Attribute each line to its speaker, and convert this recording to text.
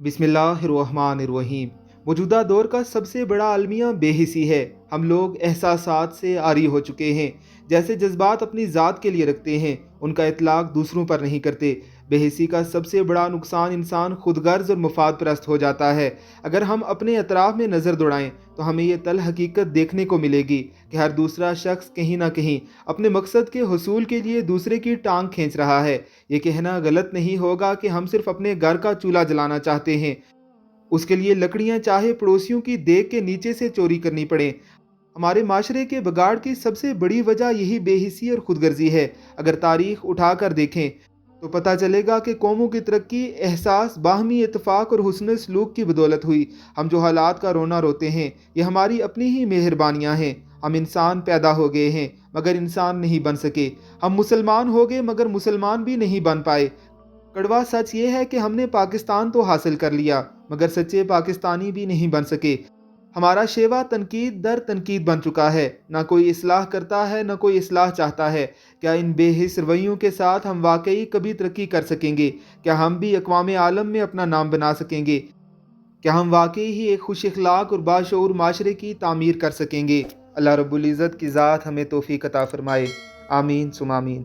Speaker 1: बिस्मिल्लाहिर्रहमानिर्रहीम। मौजूदा दौर का सबसे बड़ा अलमिया बेहिसी है। हम लोग एहसासात से आरी हो चुके हैं। जैसे जज्बात अपनी ज़ात के लिए रखते हैं, उनका इतलाक दूसरों पर नहीं करते। बेहिसी का सबसे बड़ा नुकसान इंसान खुदगर्ज और मुफाद परस्त हो जाता है। अगर हम अपने अतराफ़ में नज़र दौड़ाएं तो हमें ये तल हकीकत देखने को मिलेगी कि हर दूसरा शख्स कहीं ना कहीं अपने मकसद के हुसूल के लिए दूसरे की टांग खींच रहा है। ये कहना गलत नहीं होगा कि हम सिर्फ अपने घर का चूल्हा जलाना चाहते हैं, उसके लिए लकड़ियां चाहे पड़ोसियों की देख के नीचे से चोरी करनी पड़े। हमारे माशरे के बिगाड़ की सबसे बड़ी वजह यही बेहिसी और खुदगर्जी है। अगर तारीख उठाकर देखें तो पता चलेगा कि कौमों की तरक्की एहसास, बाहमी इत्तेफाक और हुस्न सलूक की बदौलत हुई। हम जो हालात का रोना रोते हैं, ये हमारी अपनी ही मेहरबानियां हैं। हम इंसान पैदा हो गए हैं मगर इंसान नहीं बन सके। हम मुसलमान हो गए मगर मुसलमान भी नहीं बन पाए। कड़वा सच ये है कि हमने पाकिस्तान तो हासिल कर लिया मगर सच्चे पाकिस्तानी भी नहीं बन सके। हमारा शेवा तनकीद दर तनकीद बन चुका है। ना कोई इस्लाह करता है, ना कोई इस्लाह चाहता है। क्या इन बेहिस रवैयों के साथ हम वाकई कभी तरक्की कर सकेंगे? क्या हम भी अक़वाम आलम में अपना नाम बना सकेंगे? क्या हम वाकई ही एक खुश इखलाक और बाशऊर माशरे की तामीर कर सकेंगे? अल्लाह रब्बुल इज़्ज़त की ज़ात हमें तौफीक अता फरमाए। आमीन सुम आमीन।